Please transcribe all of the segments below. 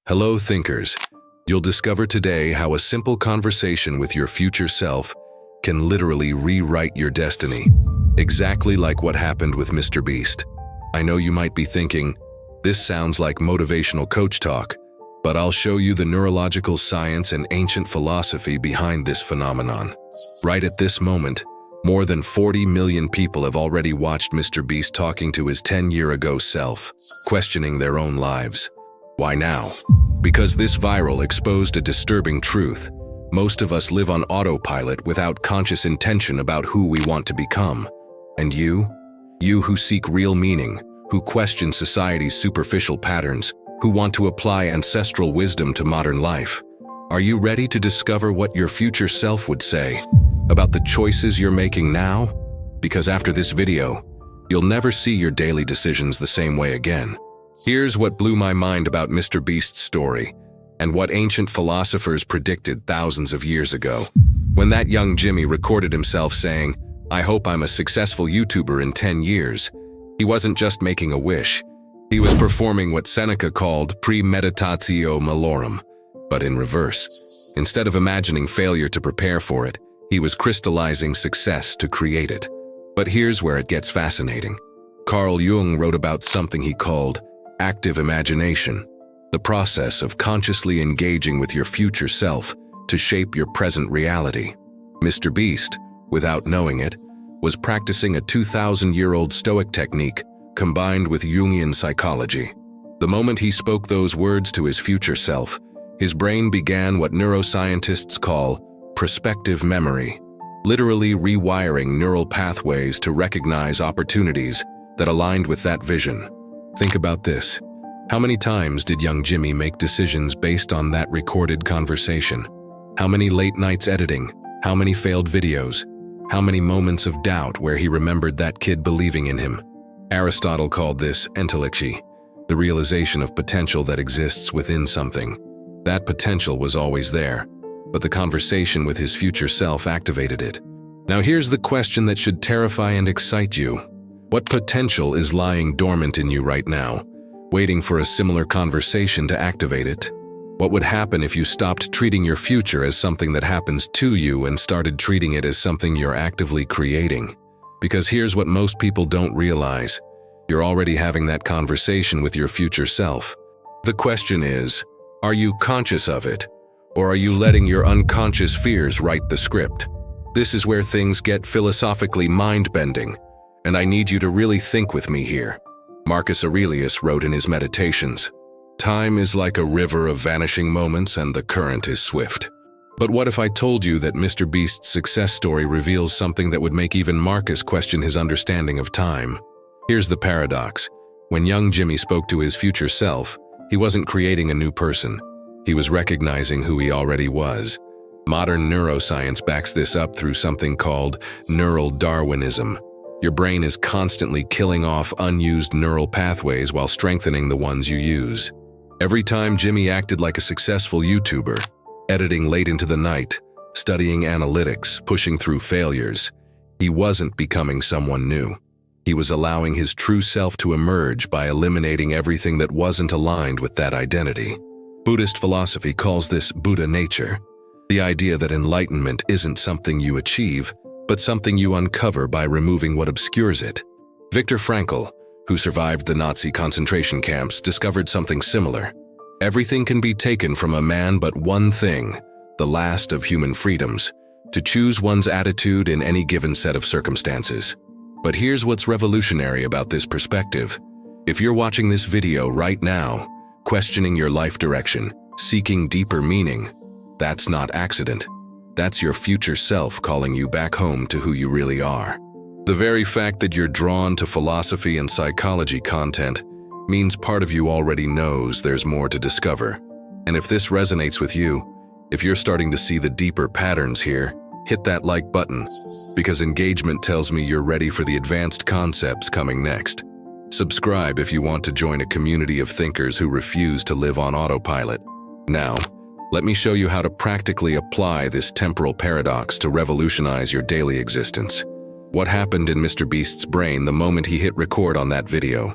Hello, thinkers. You'll discover today how a simple conversation with your future self can literally rewrite your destiny, exactly like what happened with MrBeast. I know you might be thinking, this sounds like motivational coach talk, but I'll show you the neurological science and ancient philosophy behind this phenomenon. Right at this moment, more than 40 million people have already watched MrBeast talking to his 10-year-ago self, questioning their own lives. Why now? Because this viral exposed a disturbing truth. Most of us live on autopilot without conscious intention about who we want to become. And you who seek real meaning, who question society's superficial patterns, who want to apply ancestral wisdom to modern life. Are you ready to discover what your future self would say about the choices you're making now? Because after this video, you'll never see your daily decisions the same way again. Here's what blew my mind about MrBeast's story and what ancient philosophers predicted thousands of years ago. When that young Jimmy recorded himself saying, "I hope I'm a successful YouTuber in 10 years, he wasn't just making a wish. He was performing what Seneca called premeditatio malorum, but in reverse. Instead of imagining failure to prepare for it, he was crystallizing success to create it. But here's where it gets fascinating. Carl Jung wrote about something he called active imagination, the process of consciously engaging with your future self to shape your present reality. MrBeast, without knowing it, was practicing a 2,000-year-old Stoic technique combined with Jungian psychology. The moment he spoke those words to his future self, his brain began what neuroscientists call prospective memory, literally rewiring neural pathways to recognize opportunities that aligned with that vision. Think about this. How many times did young Jimmy make decisions based on that recorded conversation? How many late nights editing? How many failed videos? How many moments of doubt where he remembered that kid believing in him? Aristotle called this entelexy, the realization of potential that exists within something. That potential was always there, but the conversation with his future self activated it. Now here's the question that should terrify and excite you. What potential is lying dormant in you right now, waiting for a similar conversation to activate it? What would happen if you stopped treating your future as something that happens to you and started treating it as something you're actively creating? Because here's what most people don't realize. You're already having that conversation with your future self. The question is, are you conscious of it? Or are you letting your unconscious fears write the script? This is where things get philosophically mind-bending, and I need you to really think with me here. Marcus Aurelius wrote in his Meditations, "Time is like a river of vanishing moments and the current is swift." But what if I told you that MrBeast's success story reveals something that would make even Marcus question his understanding of time? Here's the paradox. When young Jimmy spoke to his future self, he wasn't creating a new person. He was recognizing who he already was. Modern neuroscience backs this up through something called neural Darwinism. Your brain is constantly killing off unused neural pathways while strengthening the ones you use. Every time Jimmy acted like a successful YouTuber, editing late into the night, studying analytics, pushing through failures, he wasn't becoming someone new. He was allowing his true self to emerge by eliminating everything that wasn't aligned with that identity. Buddhist philosophy calls this Buddha nature, the idea that enlightenment isn't something you achieve, but something you uncover by removing what obscures it. Viktor Frankl, who survived the Nazi concentration camps, discovered something similar. Everything can be taken from a man but one thing, the last of human freedoms, to choose one's attitude in any given set of circumstances. But here's what's revolutionary about this perspective. If you're watching this video right now, questioning your life direction, seeking deeper meaning, that's not accident. That's your future self calling you back home to who you really are. The very fact that you're drawn to philosophy and psychology content means part of you already knows there's more to discover. And if this resonates with you, if you're starting to see the deeper patterns here, hit that like button, because engagement tells me you're ready for the advanced concepts coming next. Subscribe if you want to join a community of thinkers who refuse to live on autopilot. Now, let me show you how to practically apply this temporal paradox to revolutionize your daily existence. What happened in MrBeast's brain the moment he hit record on that video?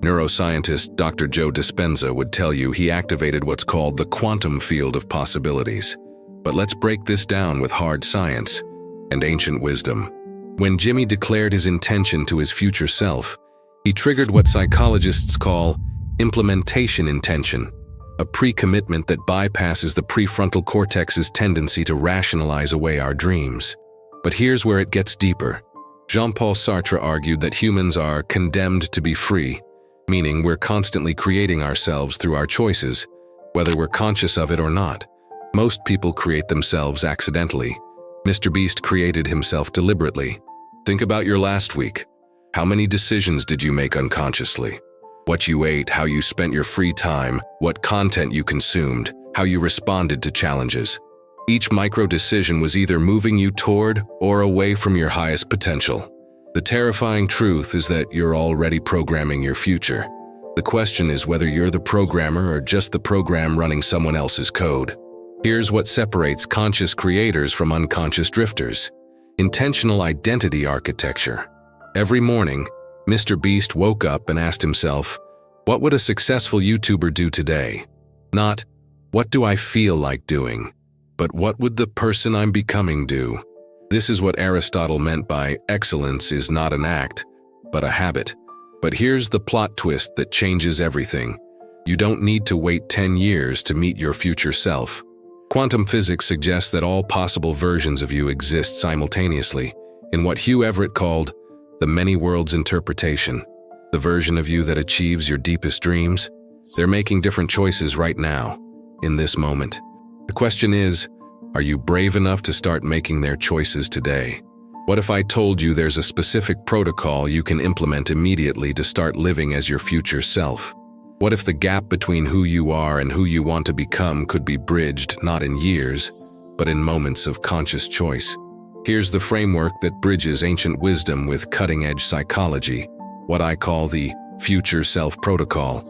Neuroscientist Dr. Joe Dispenza would tell you he activated what's called the quantum field of possibilities. But let's break this down with hard science and ancient wisdom. When Jimmy declared his intention to his future self, he triggered what psychologists call implementation intention, a pre-commitment that bypasses the prefrontal cortex's tendency to rationalize away our dreams. But here's where it gets deeper. Jean-Paul Sartre argued that humans are condemned to be free, meaning we're constantly creating ourselves through our choices, whether we're conscious of it or not. Most people create themselves accidentally. MrBeast created himself deliberately. Think about your last week. How many decisions did you make unconsciously? What you ate, how you spent your free time, what content you consumed, how you responded to challenges. Each micro-decision was either moving you toward or away from your highest potential. The terrifying truth is that you're already programming your future. The question is whether you're the programmer or just the program running someone else's code. Here's what separates conscious creators from unconscious drifters: intentional identity architecture. Every morning, MrBeast woke up and asked himself, what would a successful YouTuber do today? Not, what do I feel like doing? But what would the person I'm becoming do? This is what Aristotle meant by excellence is not an act, but a habit. But here's the plot twist that changes everything. You don't need to wait 10 years to meet your future self. Quantum physics suggests that all possible versions of you exist simultaneously in what Hugh Everett called the many worlds interpretation. The version of you that achieves your deepest dreams, they're making different choices right now, in this moment. The question is, are you brave enough to start making their choices today? What if I told you there's a specific protocol you can implement immediately to start living as your future self? What if the gap between who you are and who you want to become could be bridged not in years, but in moments of conscious choice? Here's the framework that bridges ancient wisdom with cutting-edge psychology, what I call the future self protocol.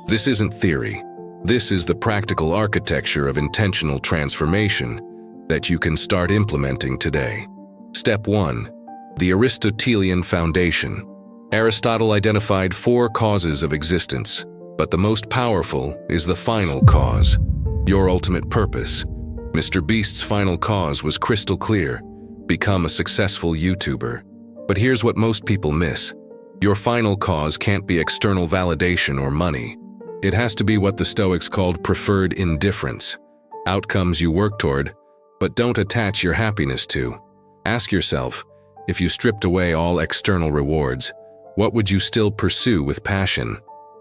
This isn't theory. This is the practical architecture of intentional transformation that you can start implementing today. Step 1. The Aristotelian Foundation. Aristotle identified 4 causes of existence, but the most powerful is the final cause, your ultimate purpose. MrBeast's final cause was crystal clear: become a successful YouTuber. But here's what most people miss. Your final cause can't be external validation or money. It has to be what the Stoics called preferred indifference. Outcomes you work toward, but don't attach your happiness to. Ask yourself, if you stripped away all external rewards, what would you still pursue with passion?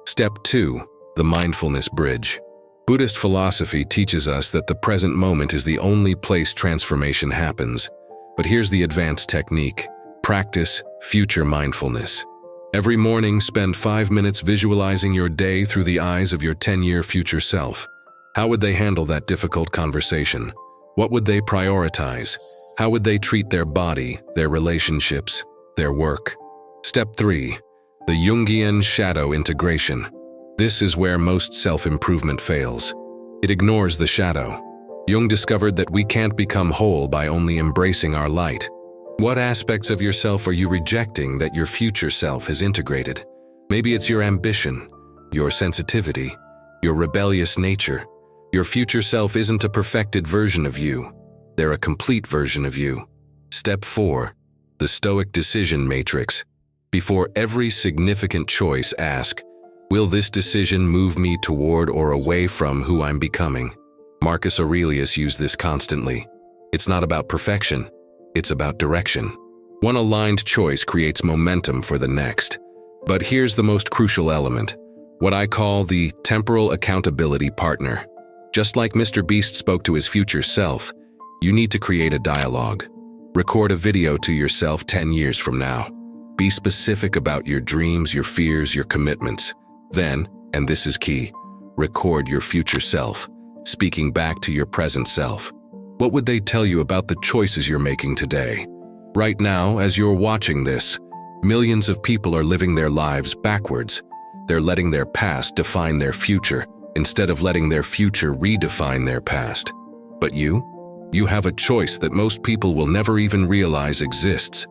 Step 2. The mindfulness bridge. Buddhist philosophy teaches us that the present moment is the only place transformation happens. But here's the advanced technique. Practice future mindfulness. Every morning, spend 5 minutes visualizing your day through the eyes of your 10-year future self. How would they handle that difficult conversation? What would they prioritize? How would they treat their body, their relationships, their work? Step 3. The Jungian shadow integration. This is where most self-improvement fails. It ignores the shadow. Jung discovered that we can't become whole by only embracing our light. What aspects of yourself are you rejecting that your future self has integrated? Maybe it's your ambition, your sensitivity, your rebellious nature. Your future self isn't a perfected version of you. They're a complete version of you. Step 4. The Stoic decision matrix. Before every significant choice, ask, will this decision move me toward or away from who I'm becoming? Marcus Aurelius used this constantly. It's not about perfection. It's about direction. One aligned choice creates momentum for the next. But here's the most crucial element, what I call the temporal accountability partner. Just like MrBeast spoke to his future self, you need to create a dialogue. Record a video to yourself 10 years from now. Be specific about your dreams, your fears, your commitments. Then, and this is key, record your future self, speaking back to your present self. What would they tell you about the choices you're making today? Right now, as you're watching this, millions of people are living their lives backwards. They're letting their past define their future, instead of letting their future redefine their past. But you have a choice that most people will never even realize exists.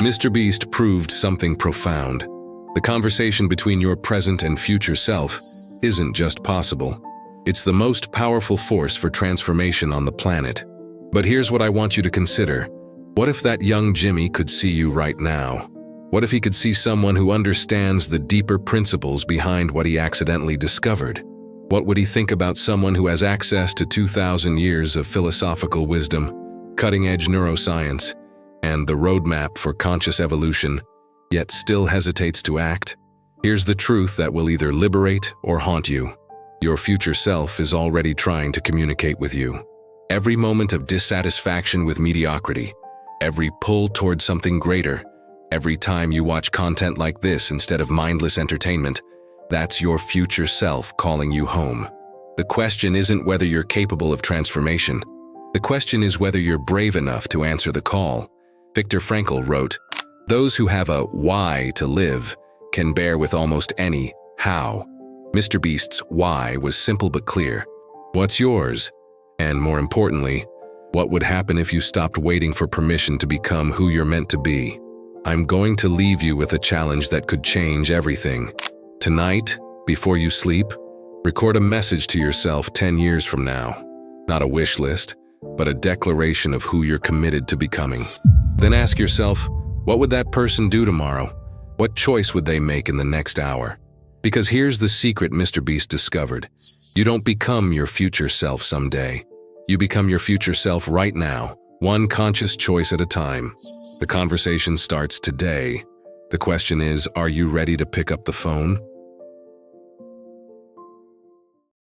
MrBeast proved something profound. The conversation between your present and future self isn't just possible. It's the most powerful force for transformation on the planet. But here's what I want you to consider. What if that young Jimmy could see you right now? What if he could see someone who understands the deeper principles behind what he accidentally discovered? What would he think about someone who has access to 2,000 years of philosophical wisdom, cutting-edge neuroscience, and the roadmap for conscious evolution, yet still hesitates to act? Here's the truth that will either liberate or haunt you. Your future self is already trying to communicate with you. Every moment of dissatisfaction with mediocrity, every pull toward something greater, every time you watch content like this instead of mindless entertainment, that's your future self calling you home. The question isn't whether you're capable of transformation. The question is whether you're brave enough to answer the call. Viktor Frankl wrote, "Those who have a why to live can bear with almost any how." MrBeast's why was simple but clear. What's yours? And more importantly, what would happen if you stopped waiting for permission to become who you're meant to be? I'm going to leave you with a challenge that could change everything. Tonight, before you sleep, record a message to yourself 10 years from now. Not a wish list, but a declaration of who you're committed to becoming. Then ask yourself, what would that person do tomorrow? What choice would they make in the next hour? Because here's the secret MrBeast discovered. You don't become your future self someday. You become your future self right now, one conscious choice at a time. The conversation starts today. The question is, are you ready to pick up the phone?